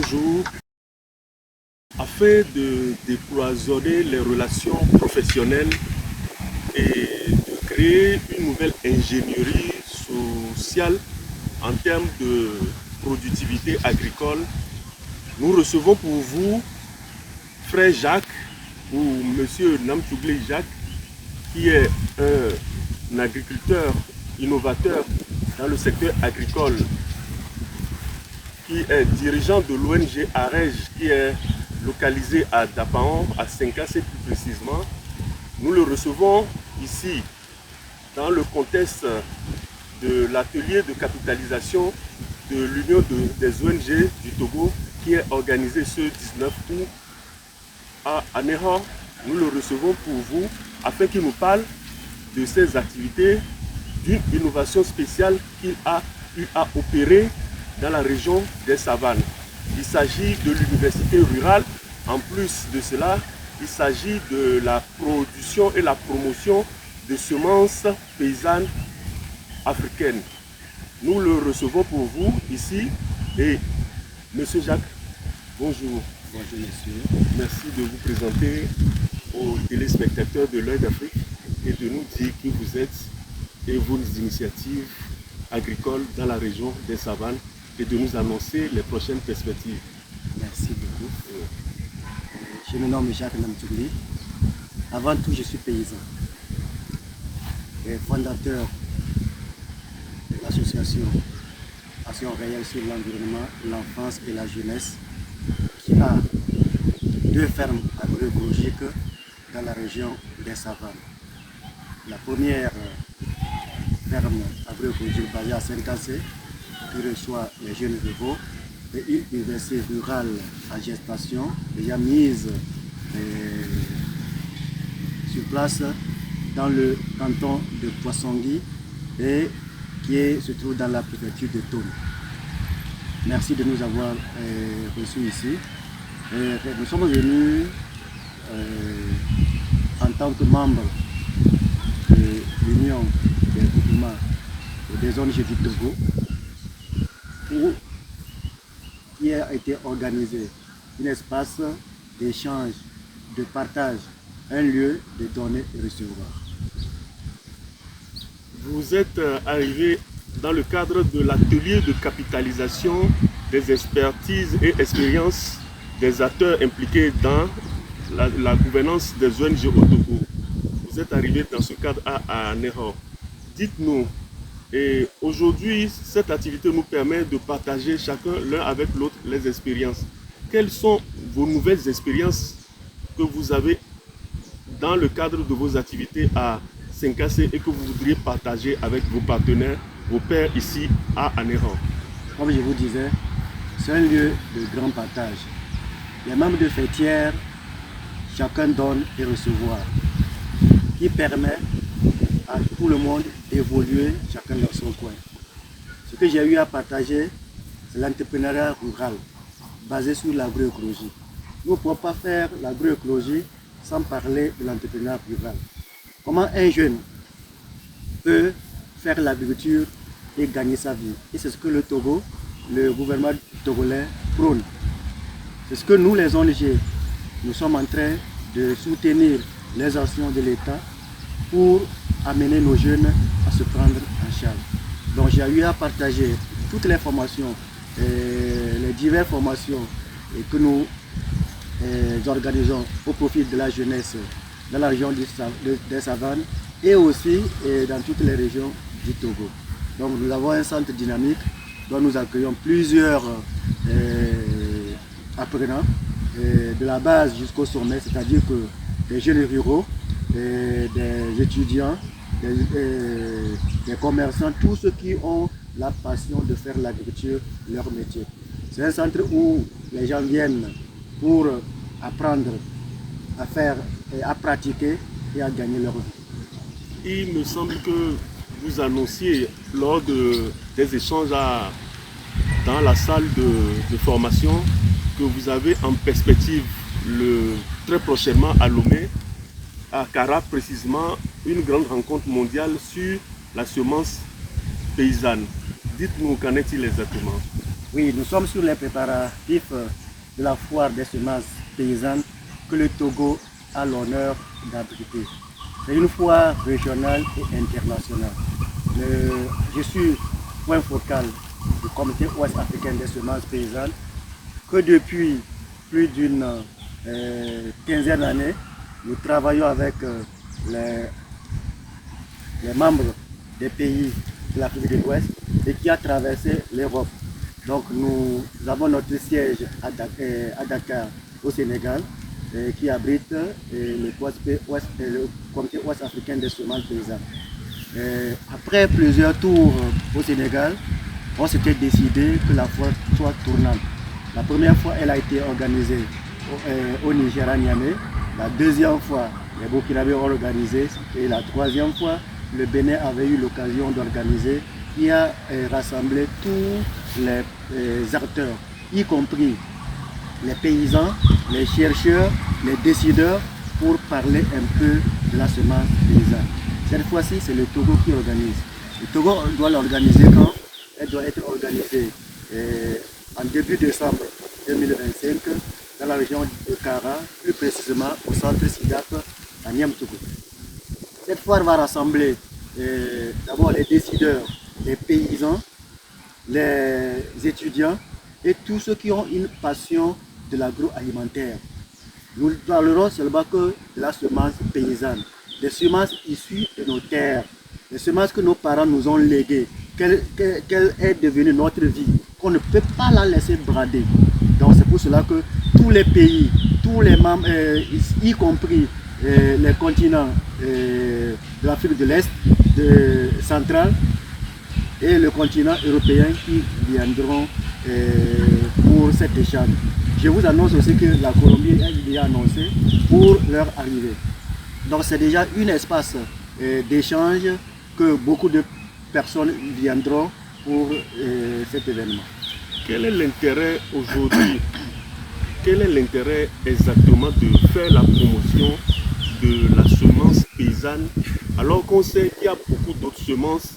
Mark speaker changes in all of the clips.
Speaker 1: bonjour. Afin de décloisonner les relations professionnelles et de créer une nouvelle ingénierie sociale en termes de productivité agricole, nous recevons pour vous Frère Jacques ou Monsieur Namtouglé Jacques, qui est un agriculteur innovateur dans le secteur agricole, qui est dirigeant de l'ONG AREJ, qui est localisé à Dapaon, à Senkasé plus précisément. Nous le recevons ici dans le contexte de l'atelier de capitalisation de l'Union des ONG du Togo, qui est organisé ce 19 août à Néhan. Nous le recevons pour vous afin qu'il nous parle de ses activités, d'une innovation spéciale qu'il a eu à opérer dans la région des Savanes. Il s'agit de l'université rurale. En plus de cela, il s'agit de la production et la promotion de semences paysannes africaines. Nous le recevons pour vous ici. Et Monsieur Jacques, bonjour.
Speaker 2: Bonjour monsieur.
Speaker 1: Merci de vous présenter aux téléspectateurs de l'Œil d'Afrique et de nous dire qui vous êtes et vos initiatives agricoles dans la région des Savanes et de nous annoncer les prochaines perspectives.
Speaker 2: Merci beaucoup. Je me nomme Jacques Namtouglé. Avant tout, je suis paysan et fondateur de l'association Action réelle sur l'environnement, l'enfance et la jeunesse, qui a 2 fermes agroécologiques dans la région des Savanes. La première ferme agroécologique basée à Senkasé, qui reçoit les jeunes ruraux, et une université rurale en gestation, déjà mise sur place dans le canton de Poissongui et qui se trouve dans la préfecture de Tône. Merci de nous avoir reçus ici. Nous sommes venus en tant que membres de l'Union des groupements et des ONG du Togo, qui a été organisé un espace d'échange, de partage, un lieu de donner et recevoir.
Speaker 1: Vous êtes arrivé dans le cadre de l'atelier de capitalisation des expertises et expériences des acteurs impliqués dans la gouvernance des ONG au Togo. Vous êtes arrivé dans ce cadre à Néhan. Dites-nous, et aujourd'hui, cette activité nous permet de partager chacun l'un avec l'autre les expériences. Quelles sont vos nouvelles expériences que vous avez dans le cadre de vos activités à Senkasé et que vous voudriez partager avec vos partenaires, vos pairs ici à Néhan?
Speaker 2: Comme je vous disais, c'est un lieu de grand partage. Les membres de fêtières, chacun donne et recevoir, qui permet à tout le monde d'évoluer chacun dans son coin. Ce que j'ai eu à partager, c'est l'entrepreneuriat rural basé sur l'agroécologie. Nous ne pouvons pas faire l'agroécologie sans parler de l'entrepreneuriat rural. Comment un jeune peut faire l'agriculture et gagner sa vie. Et c'est ce que le Togo, le gouvernement togolais prône. C'est ce que nous, les ONG, nous sommes en train de soutenir les actions de l'État pour amener nos jeunes à se prendre en charge. Donc j'ai eu à partager toutes les formations, les diverses formations que nous organisons au profit de la jeunesse dans la région des Savanes et aussi dans toutes les régions du Togo. Donc nous avons un centre dynamique dont nous accueillons plusieurs apprenants de la base jusqu'au sommet, c'est-à-dire que des jeunes ruraux, des étudiants, des commerçants, tous ceux qui ont la passion de faire l'agriculture leur métier. C'est un centre où les gens viennent pour apprendre à faire, à pratiquer et à gagner leur vie.
Speaker 1: Il me semble que vous annonciez lors des échanges dans la salle de formation que vous avez en perspective très prochainement à Lomé, à Kara précisément, une grande rencontre mondiale sur la semence paysanne. Dites-nous, qu'en est-il exactement?
Speaker 2: Oui, nous sommes sur les préparatifs de la foire des semences paysannes que le Togo a l'honneur d'abriter. C'est une foire régionale et internationale. Je suis point focal du comité ouest africain des semences paysannes que depuis plus d'une quinzaine d'années, nous travaillons avec les membres des pays de l'Afrique de l'Ouest et qui a traversé l'Europe. Donc nous avons notre siège à Dakar au Sénégal qui abrite le comité ouest africain des semences paysannes. Après plusieurs tours au Sénégal, on s'était décidé que la foire soit tournante. La première fois, elle a été organisée au Niger à Niamey. La deuxième fois, les Burkinabés ont organisé. Et la troisième fois, le Bénin avait eu l'occasion d'organiser, qui a rassemblé tous les acteurs, y compris les paysans, les chercheurs, les décideurs, pour parler un peu de la semence paysanne. Cette fois-ci, c'est le Togo qui organise. Le Togo doit l'organiser quand? Elle doit être organisée en début décembre 2025 dans la région de Kara, plus précisément au centre SIDAP à Niamtougou. Cette foire va rassembler d'abord les décideurs, les paysans, les étudiants et tous ceux qui ont une passion de l'agroalimentaire. Nous parlerons seulement que de la semence paysanne, des semences issues de nos terres, des semences que nos parents nous ont léguées, qu'elle est devenue notre vie, qu'on ne peut pas la laisser brader. Donc c'est pour cela que tous les pays, tous les membres, y compris les continents de l'Afrique de l'Est, centrale et le continent européen qui viendront pour cet échange. Je vous annonce aussi que la Colombie est déjà annoncée pour leur arrivée. Donc c'est déjà un espace d'échange que beaucoup de personnes viendront pour cet événement.
Speaker 1: Quel est l'intérêt aujourd'hui? Quel est l'intérêt exactement de faire la promotion de la semence paysanne alors qu'on sait qu'il y a beaucoup d'autres semences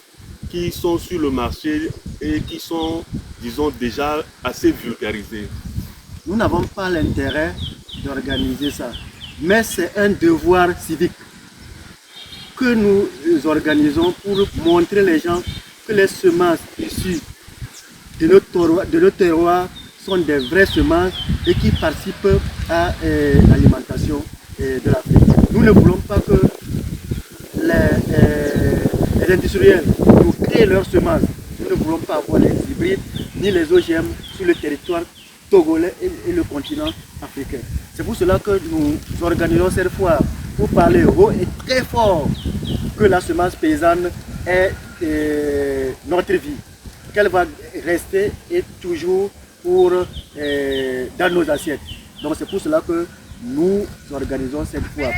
Speaker 1: qui sont sur le marché et qui sont, disons, déjà assez vulgarisées?
Speaker 2: Nous n'avons pas l'intérêt d'organiser ça, mais c'est un devoir civique que nous organisons pour montrer les gens que les semences issues de notre terroir sont des vraies semences et qui participent à l'alimentation de l'Afrique. Nous ne voulons pas que les industriels nous créent leurs semences. Nous ne voulons pas avoir les hybrides ni les OGM sur le territoire togolais et le continent africain. C'est pour cela que nous organisons cette foire pour parler haut et très fort que la semence paysanne est notre vie, qu'elle va rester et toujours dans nos assiettes. Donc c'est pour cela que nous organisons cette foire.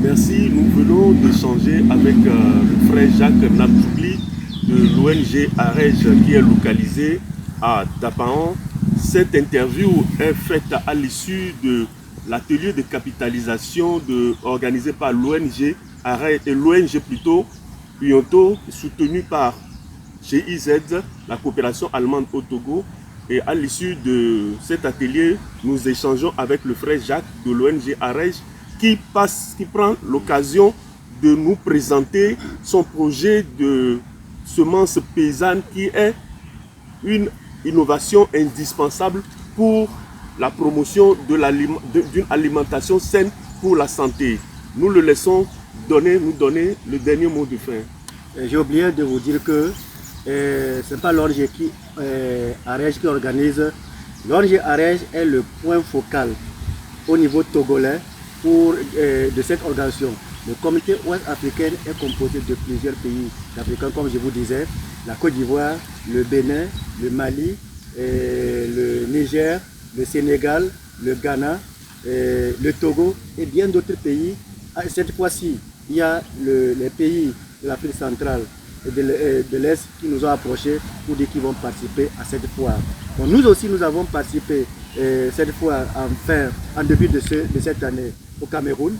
Speaker 1: Merci, nous venons d'échanger avec le frère Jacques Namtougli de l'ONG AREJ qui est localisé à Dapaon. Cette interview est faite à l'issue de l'atelier de capitalisation organisé par l'ONG AREJ et l'ONG plutôt Pionto, soutenu par GIZ, la coopération allemande au Togo. Et à l'issue de cet atelier, nous échangeons avec le frère Jacques de l'ONG AREJ qui prend l'occasion de nous présenter son projet de semences paysannes qui est une innovation indispensable pour la promotion d'une alimentation saine pour la santé. Nous le laissons nous donner le dernier mot de fin.
Speaker 2: J'ai oublié de vous dire que ce n'est pas l'ONG AREJ qui organise. L'ONG AREJ est le point focal au niveau togolais de cette organisation. Le comité ouest africain est composé de plusieurs pays africains, comme je vous disais, la Côte d'Ivoire, le Bénin, le Mali, le Niger, le Sénégal, le Ghana, le Togo et bien d'autres pays. Cette fois-ci, il y a les pays de l'Afrique centrale et de l'Est qui nous ont approchés pour dire qu'ils vont participer à cette foire. Donc nous aussi, nous avons participé cette foire en début de cette année au Cameroun.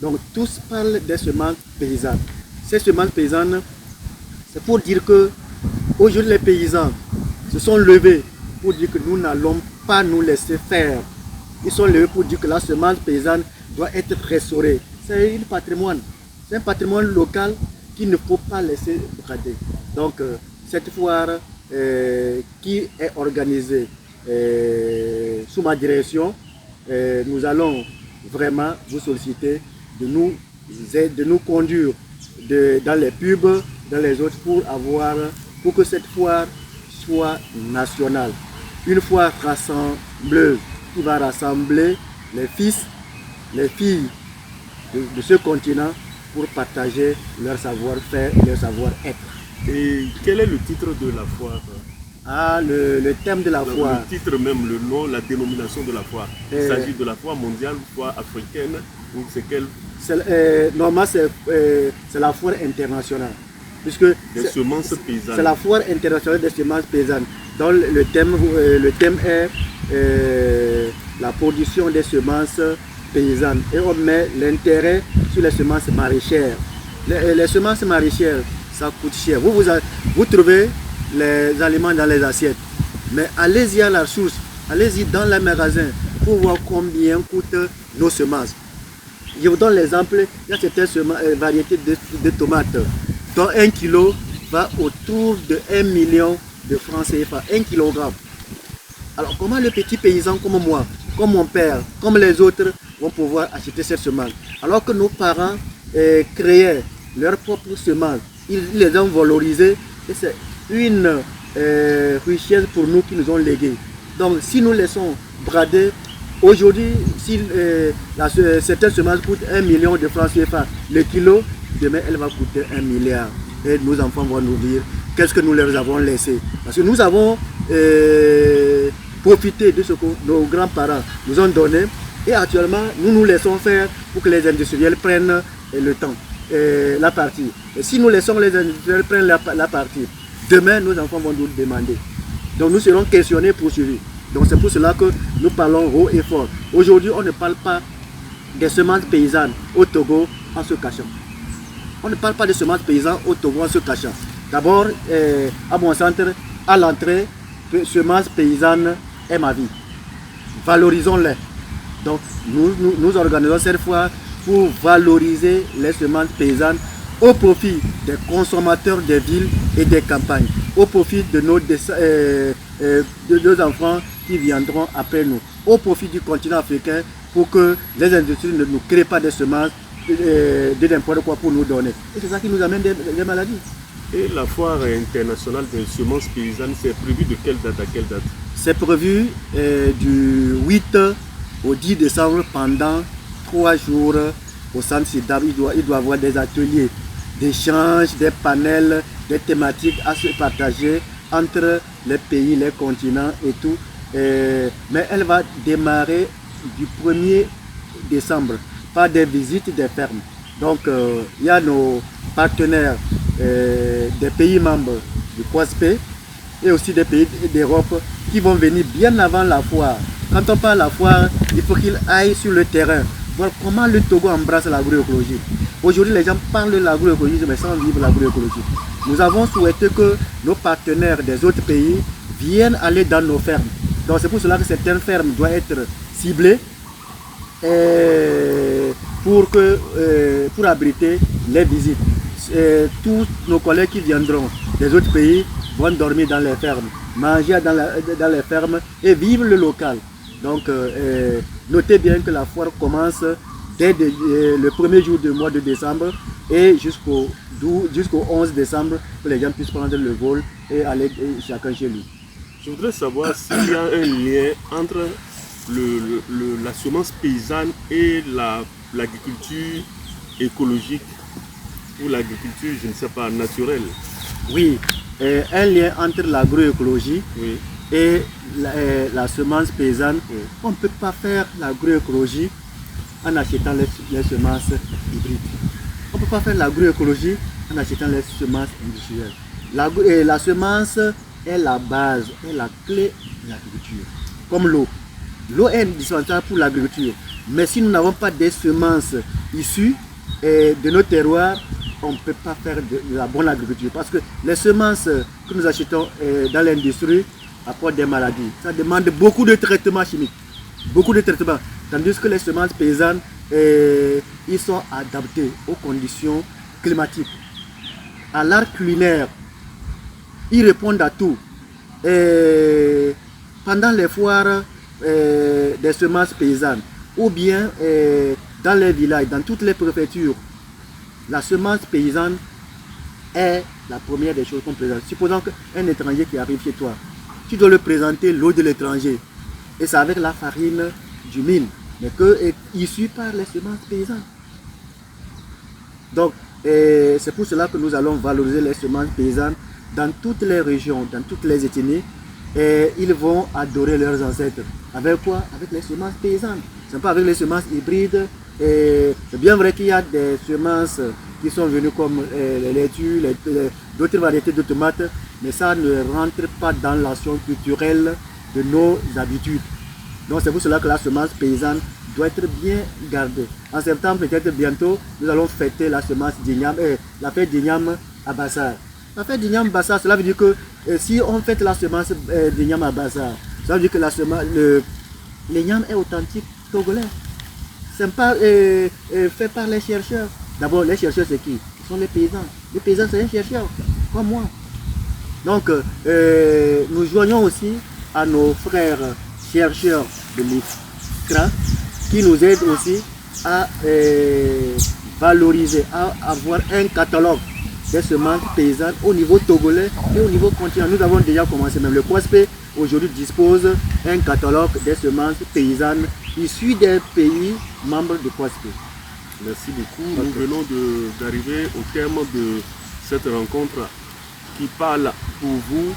Speaker 2: Donc tous parlent des semences paysannes. Ces semences paysannes, c'est pour dire que aujourd'hui les paysans se sont levés pour dire que nous n'allons pas nous laisser faire. Ils sont levés pour dire que la semence paysanne doit être restaurée. C'est un patrimoine. C'est un patrimoine local qu'il ne faut pas laisser brader. Donc cette foire qui est organisée sous ma direction, nous allons vraiment vous solliciter de nous conduire dans les pubs, dans les autres pour que cette foire soit nationale. Une foire rassembleuse qui va rassembler les fils, les filles de ce continent pour partager leur savoir-faire, leur savoir-être.
Speaker 1: Et quel est le titre de la foire?
Speaker 2: Ah, le thème de la foire.
Speaker 1: Le titre même, le nom, la dénomination de la foire. Il s'agit de la foire mondiale, foire africaine, ou c'est quelle?
Speaker 2: Normalement, c'est la foire internationale. Puisque
Speaker 1: des semences paysannes.
Speaker 2: C'est la foire internationale des semences paysannes. Donc le thème est la production des semences paysannes. Et on met l'intérêt sur les semences maraîchères. Les semences maraîchères, ça coûte cher. Vous trouvez les aliments dans les assiettes. Mais allez-y à la source, allez-y dans les magasins pour voir combien coûtent nos semences. Je vous donne l'exemple, il y a certaines variétés de tomates dont 1 kg va autour de 1 million de francs CFA, 1 kg. Alors comment le petit paysan comme moi, comme mon père, comme les autres vont pouvoir acheter cette semence? Alors que nos parents créaient leurs propres semences, ils les ont valorisées et c'est une richesse pour nous qui nous ont légué. Donc si nous laissons brader, aujourd'hui, si certaines semences coûtent 1 million de francs CFA le kilo, demain elle va coûter 1 milliard. Et nos enfants vont nous dire qu'est-ce que nous leur avons laissé. Parce que nous avons profité de ce que nos grands-parents nous ont donné. Et actuellement, nous laissons faire pour que les industriels prennent le temps, la partie. Et si nous laissons les industriels prendre la partie, demain nos enfants vont nous demander. Donc nous serons questionnés, poursuivis. Donc c'est pour cela que nous parlons haut et fort. Aujourd'hui, on ne parle pas des semences paysannes au Togo en se cachant. On ne parle pas des semences paysannes au Togo en se cachant. D'abord, à mon centre, à l'entrée, semences paysannes est ma vie. Valorisons-les. Donc nous organisons cette fois pour valoriser les semences paysannes au profit des consommateurs des villes et des campagnes, au profit de nos enfants qui viendront après nous, au profit du continent africain pour que les industries ne nous créent pas des semences de n'importe quoi pour nous donner. Et c'est ça qui nous amène des maladies.
Speaker 1: Et la foire internationale des semences paysannes, c'est prévu de quelle date à quelle date?
Speaker 2: C'est prévu du 8 au 10 décembre pendant 3 jours au centre SIDAB. Il doit y avoir des ateliers d'échange, des panels, des thématiques à se partager entre les pays, les continents et tout. Mais elle va démarrer du 1er décembre par des visites des fermes. Donc il y a nos partenaires des pays membres du COSP et aussi des pays d'Europe qui vont venir bien avant la foire. Quand on parle de la foire, il faut qu'ils aillent sur le terrain, voir comment le Togo embrasse l'agroécologie. Aujourd'hui, les gens parlent de l'agroécologie, mais sans vivre l'agroécologie. Nous avons souhaité que nos partenaires des autres pays viennent aller dans nos fermes. Donc c'est pour cela que certaines fermes doivent être ciblées pour abriter les visites. Tous nos collègues qui viendront des autres pays vont dormir dans les fermes, manger dans les fermes et vivre le local. Donc notez bien que la foire commence dès le premier jour du mois de décembre et jusqu'au 11 décembre pour que les gens puissent prendre le vol et aller chacun chez lui.
Speaker 1: Je voudrais savoir s'il y a un lien entre la semence paysanne et l'agriculture écologique pour l'agriculture, je ne sais pas, naturelle?
Speaker 2: Oui, un lien entre l'agroécologie
Speaker 1: Oui.
Speaker 2: et la semence paysanne.
Speaker 1: Oui.
Speaker 2: On ne peut pas faire l'agroécologie en achetant les semences hybrides. On ne peut pas faire l'agroécologie en achetant les semences industrielles. La semence est la base, est la clé de l'agriculture. Comme l'eau. L'eau est indispensable pour l'agriculture. Mais si nous n'avons pas des semences issues de nos terroirs, on ne peut pas faire de la bonne agriculture. Parce que les semences que nous achetons dans l'industrie apportent des maladies. Ça demande beaucoup de traitements chimiques. Beaucoup de traitements. Tandis que les semences paysannes, ils sont adaptés aux conditions climatiques. À l'art culinaire, ils répondent à tout. Pendant les foires des semences paysannes, ou bien dans les villages, dans toutes les préfectures, la semence paysanne est la première des choses qu'on présente. Supposons qu'un étranger qui arrive chez toi, tu dois lui présenter l'eau de l'étranger. Et c'est avec la farine du mil, mais que est issue par les semences paysannes. Donc, c'est pour cela que nous allons valoriser les semences paysannes dans toutes les régions, dans toutes les ethnies. Et ils vont adorer leurs ancêtres. Avec quoi? Avec les semences paysannes. Ce n'est pas avec les semences hybrides. C'est bien vrai qu'il y a des semences qui sont venues comme les laitues, d'autres variétés de tomates, mais ça ne rentre pas dans l'action culturelle de nos habitudes. Donc c'est pour cela que la semence paysanne doit être bien gardée. En septembre, peut-être bientôt, nous allons fêter la semence d'Ignam, la fête d'Ignam à Bassar. La fête d'Ignam à Bassar, cela veut dire que si on fête la semence d'Ignam à Bassar, ça veut dire que l'Ignam est authentique togolais. Ce n'est pas fait par les chercheurs. D'abord, les chercheurs, c'est qui? Ce sont les paysans. Les paysans, c'est un chercheur, comme moi. Donc, nous joignons aussi à nos frères chercheurs de l'IFCRA qui nous aident aussi à valoriser, à avoir un catalogue des semences paysannes au niveau togolais et au niveau continental. Nous avons déjà commencé, même le COSPE aujourd'hui dispose d'un catalogue des semences paysannes issues des pays membres du COSPE.
Speaker 1: Merci beaucoup. Nous venons d'arriver au terme de cette rencontre qui parle pour vous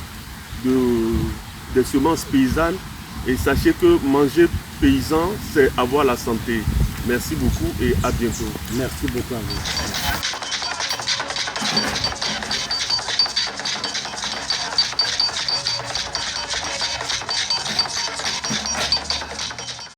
Speaker 1: des semences paysannes. Et sachez que manger paysan, c'est avoir la santé. Merci beaucoup et à bientôt.
Speaker 2: Merci beaucoup à vous.